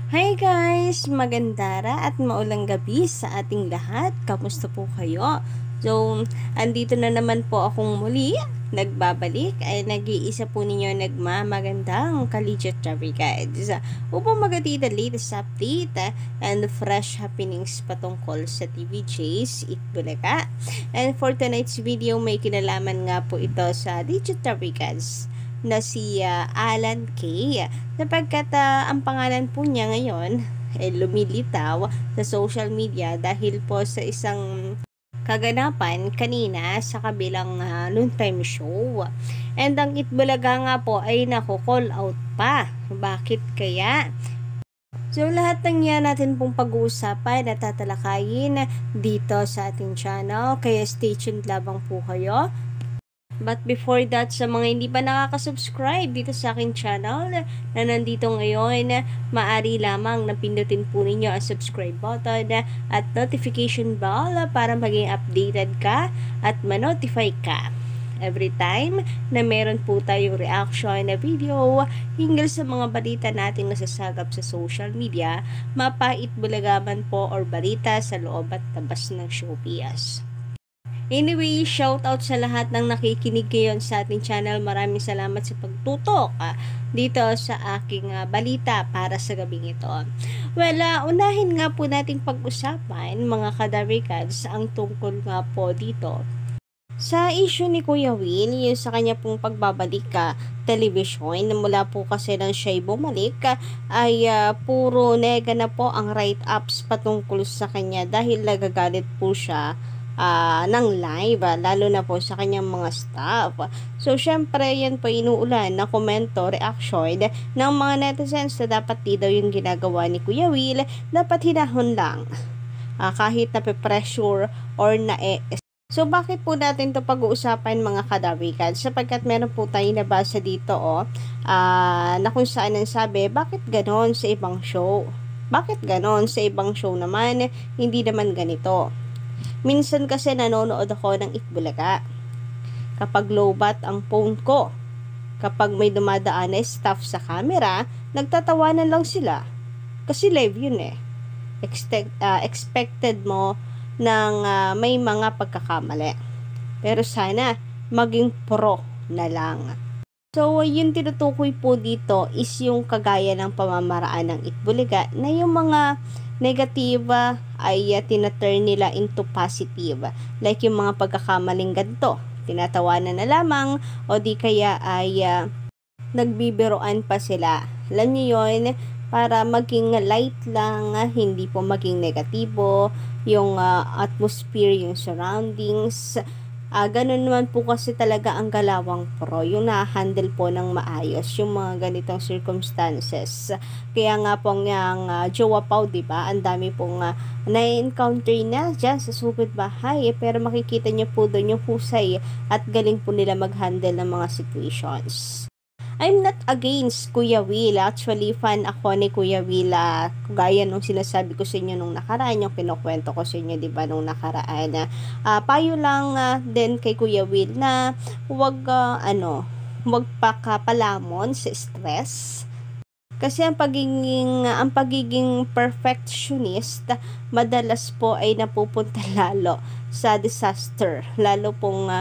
Hi guys! Magandara at maulang gabi sa ating lahat. Kamusta po kayo? So, andito na naman po akong muli. Nagbabalik ay nag-iisa po ninyo nagmamagandang Collegiate Travel Guides upang magatid the latest update and fresh happenings patungkol sa TVJ's Itbulaga. And for tonight's video, may kinalaman nga po ito sa Digit Travel Guides na si Alan K. Sapagkat ang pangalan po niya ngayon ay lumilitaw sa social media dahil po sa isang kaganapan kanina sa kabilang noontime show. And ang Itbulaga nga po ay nako-call out pa. Bakit kaya? So, lahat ng yan natin pong pag-uusapan at tatalakayin dito sa ating channel. Kaya stay tuned labang po kayo. But before that, sa mga hindi pa nakaka-subscribe dito sa aking channel na nandito ngayon, maaari lamang na pindutin po ninyo ang subscribe button at notification bell para maging updated ka at ma-notify ka every time na meron po tayong reaction na video hinggil sa mga balita natin nasasagap sa social media, mapa-Itbulagaman po or balita sa loob at labas ng showbiz. Anyway, shout out sa lahat ng nakikinig ngayon sa ating channel. Maraming salamat sa pagtutok dito sa aking balita para sa gabing ito. Well, unahin nga po nating pag-usapan mga kadarikads ang tungkol nga po dito sa issue ni Kuya Will, yung sa kanya pong pagbabalik television, na mula po kasi nang siya'y bumalik, ay puro nega na po ang write-ups patungkol sa kanya dahil nagagalit po siya ng live, lalo na po sa kanyang mga staff. So, syempre, yan po inuulan na komento, reaction ng mga netizens na dapat di daw yung ginagawa ni Kuya Will, dapat hinahon lang. Kahit na pressure or na So, bakit po natin to pag-uusapan mga kadawikan? Sapagkat meron po tayo nabasa dito, na kung saan ang sabi, bakit ganon sa ibang show? Bakit ganon sa ibang show naman? Hindi naman ganito. Minsan kasi nanonood ako ng Itbulaga. Kapag lowbat ang phone ko, kapag may dumadaan na staff sa camera, nagtatawanan lang sila. Kasi live yun eh. Expected mo ng may mga pagkakamali. Pero sana maging pro na lang. So, yung tinutukoy po dito is yung kagaya ng pamamaraan ng Itbulaga na yung mga negative ay tinaturn nila into positive. Like yung mga pagkakamaling ganito, tinatawanan na lamang o di kaya ay nagbibiroan pa sila. Alam nyo yun, para maging light lang, hindi po maging negatibo yung atmosphere, yung surroundings. Ganun naman po kasi talaga ang Galawang Pro, yung na-handle po ng maayos yung mga ganitong circumstances. Kaya nga po ang Jowa Pau, diba? Ang dami pong na-encounter na dyan sa sugod bahay, pero makikita nyo po doon yung husay at galing po nila mag-handle ng mga situations. I'm not against Kuya Will. Actually, fan ako ni Kuya Will. Gaya nung sinasabi ko sa inyo nung nakaraan, yung kinukwento ko sa inyo, diba, nung nakaraan. Payo lang din kay Kuya Will na huwag pakapalamon sa stress. Kasi ang pagiging perfectionist, madalas po ay napupunta lalo sa disaster. Lalo pong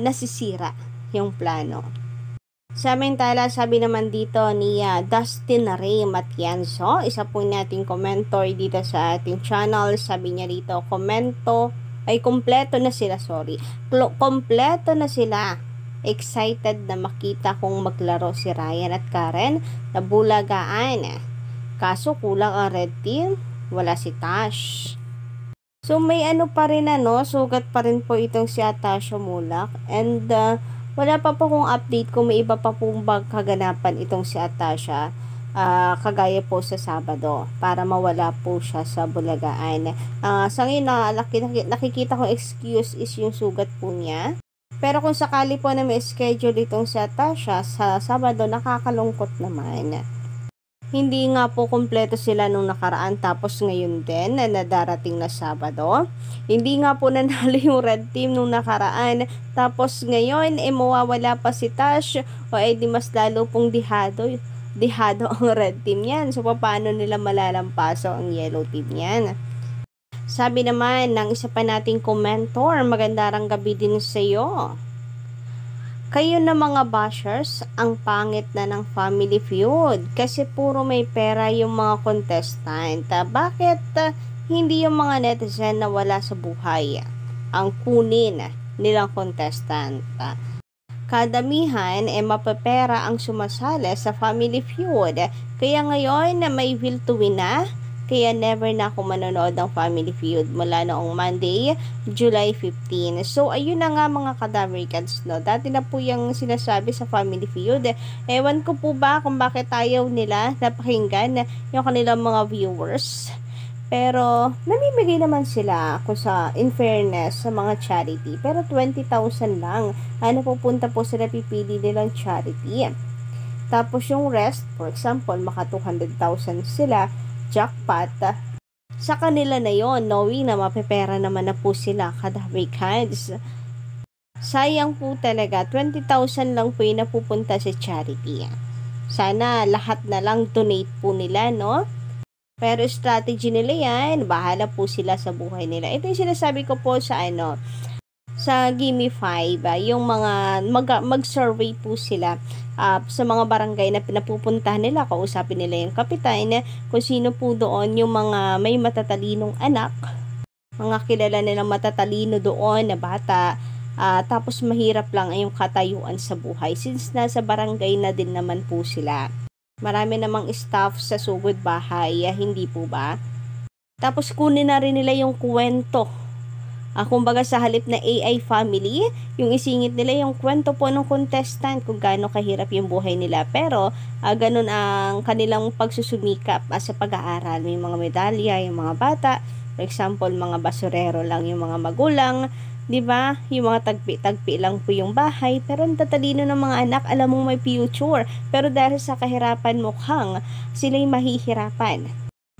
nasisira yung plano. Samantala, sabi naman dito ni Dustin Ray Matienzo, isa po nating commentor dito sa ating channel. Sabi niya dito, kompleto na sila. Kompleto na sila. Excited na makita kung maglaro si Ryan at Karen na bulagaan. Kaso kulang ang red team, wala si Tash. So may pa rin sugat pa rin po itong si Atasha Mulak, and wala pa po kung update kung may iba pa pong kaganapan itong si Atasha, kagaya po sa Sabado, para mawala po siya sa bulagaan. Sa ngayon, nakikita kong excuse is yung sugat po niya. Pero kung sakali po na may schedule itong si Atasha sa Sabado, nakakalungkot naman. Hindi nga po kumpleto sila nung nakaraan, tapos ngayon din na darating na Sabado. Hindi nga po nanalo yung red team nung nakaraan, tapos ngayon mawawala pa si Tash, o di mas lalo pong dihado dehado ang red team yan. So, paano nila malalampaso ang yellow team yan? Sabi naman ng isa pa nating commentor, magandang gabi din sa iyo. Kayo na mga bashers, ang pangit na ng Family Feud kasi puro may pera yung mga contestant. Bakit hindi yung mga netizen na wala sa buhay ang kunin nilang contestant? Kadamihan mapapera ang sumasali sa Family Feud. Kaya ngayon na may will to win na, kaya never na ako manonood ng Family Feud mula noong Monday, July 15. So, ayun na nga mga kadavericans, no? Dati na po yung sinasabi sa Family Feud. Ewan ko po ba kung bakit ayaw nila napakinggan yung kanilang mga viewers. Pero, namimigay naman sila ako sa, in fairness, sa mga charity. Pero, 20,000 lang. Ano pupunta po sila pipili nilang charity. Tapos, yung rest, for example, maka 200,000 sila, jackpot, sa kanila na yon, knowing na mapepera naman na po sila kada weekends. Sayang po talaga, 20,000 lang po yung napupunta sa charity. Sana lahat na lang donate po nila, no? Pero strategy nila yan, bahala po sila sa buhay nila. Ito yung sinasabi ko po sa sa Gimme 5, yung mga mag-survey po sila sa mga barangay na pinapupuntahan nila, kausapin nila yung kapitan kung sino po doon yung mga may matatalinong anak, mga kilala nilang matatalino doon na bata, tapos mahirap lang yung katayuan sa buhay since nasa barangay na din naman po sila. Marami namang staff sa sugod bahay, hindi po ba? Tapos kunin na rin nila yung kwento. Kumbaga sa halip na AI family, yung isingit nila yung kwento po ng contestant kung gaano kahirap yung buhay nila. Pero, ganun ang kanilang pagsusumikap sa pag-aaral. May mga medalya, yung mga bata. For example, mga basurero lang yung mga magulang. 'Di ba? Yung mga tagpi-tagpi lang po yung bahay. Pero ang tatalino ng mga anak, alam mo may future. Pero dahil sa kahirapan mukhang, sila'y mahihirapan.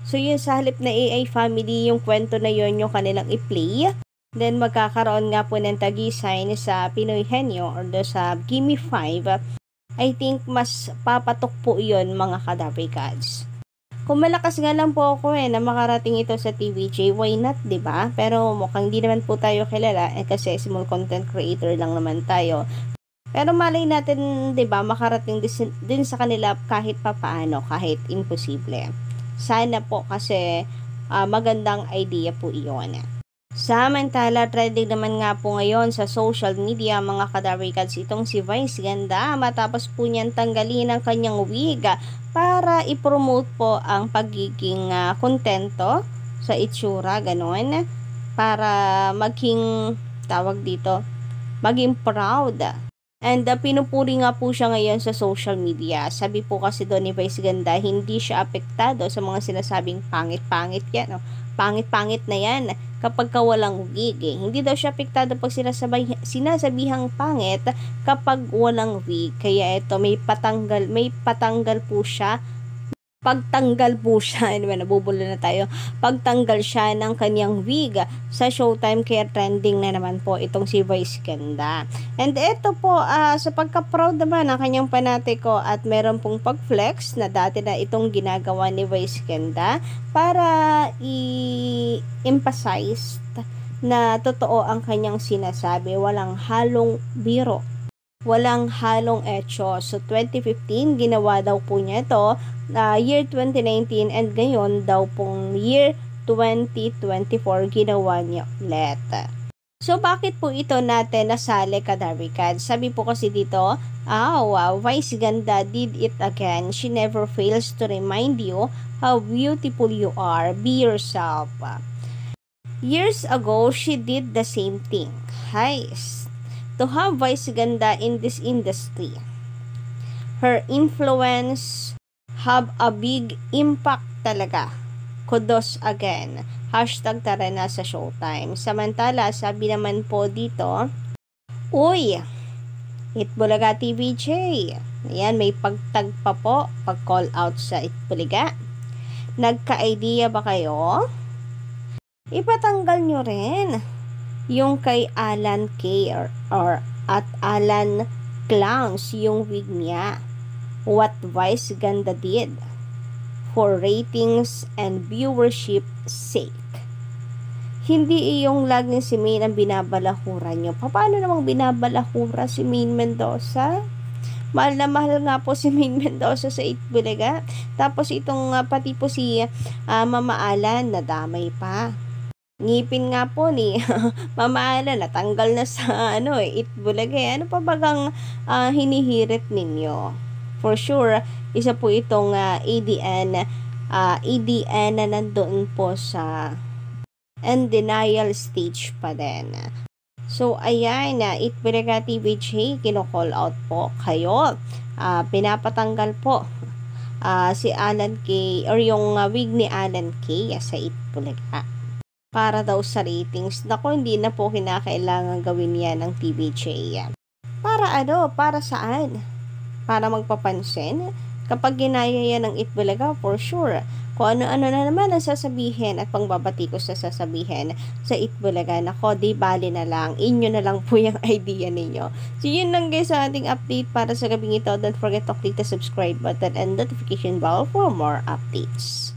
So, yun sa halip na AI family, yung kwento na yun yung kanilang i-play. Then, magkakaroon nga po ng tagisay sa Pinoy Henyo or sa Gimme 5. I think mas papatok po yun mga kadavericans. Kung malakas nga lang po ako na makarating ito sa TVJ, why not, 'di ba? Pero mukhang di naman po tayo kilala kasi small content creator lang naman tayo. Pero malay natin, 'di ba, makarating din sa kanila kahit papaano, kahit imposible. Sana po kasi magandang idea po iyon. Samantala, trending naman nga po ngayon sa social media mga kadavericans itong si Vice Ganda matapos po niyan tanggalin ang kanyang wig para i-promote po ang pagiging kontento sa itsura, ganon, para maging tawag dito, maging proud. And pinupuri nga po siya ngayon sa social media. Sabi po kasi doon ni Vice Ganda, hindi siya apektado sa mga sinasabing pangit-pangit yan. No? Pangit-pangit na yan kapag walang wig. Hindi daw siya apektado pag sinasabihang pangit kapag walang wig. Kaya ito, may patanggal po siya. Pagtanggal po siya, anyway, nabubulo na tayo, pagtanggal siya ng kanyang wig sa Showtime, kaya trending na naman po itong si Vice Ganda. And ito po, sa pagka-proud naman ng kanyang panatiko at meron pong pag-flex na dati na itong ginagawa ni Vice Ganda para i-emphasize na totoo ang kanyang sinasabi, walang halong biro. Walang halong etyo. So, 2015, ginawa daw po niya ito, year 2019, and ngayon daw pong year 2024, ginawa niya ulit. So, bakit po ito natin nasali kadavericans? Sabi po kasi dito, wow, Vice Ganda did it again. She never fails to remind you how beautiful you are. Be yourself. Years ago, she did the same thing. Guys, to have Vice Ganda in this industry, her influence have a big impact talaga. Kudos again. Hashtag tara na sa Showtime. Samantala, sabi naman po dito, uy, Itbulaga TVJ. Ayan, may pagtagpa po, pag-call out sa Itbulaga. Nagka-idea ba kayo? Ipatanggal nyo rin yung kay Alan K or at Alan Clowns, yung wig niya. what Vice Ganda did for ratings and viewership sake. Hindi iyong laging si Maine ang binabalahura nyo. Paano namang binabalahura si Maine Mendoza? Mahal na mahal nga po si Maine Mendoza sa Itbulaga. Tapos itong pati po si Mama Alan, nadamay pa. Ngipin nga po ni Mama Alan, natanggal na sa Itbulaga. Ano pa bagang hinihirit ninyo? For sure, isa po itong ADN na nandoon po sa and denial stage pa din. So, ayan, Itbulaga TVJ, kino-call out po kayo. Pinapatanggal po si Alan K. or yung wig ni Alan K. sa Itbulaga. Para daw sa ratings. Naku, hindi na po kinakailangan gawin yan ng TVJ. Para Para saan? Para magpapansin? Kapag ginaya yan ng Itbulaga, for sure, kung ano-ano na naman ang sasabihin at pangbabatikos na sasabihin sa Itbulaga, nako, di bali na lang, inyo na lang po yung idea ninyo. So, yun lang guys sa ating update para sa gabing ito. Don't forget to click the subscribe button and notification bell for more updates.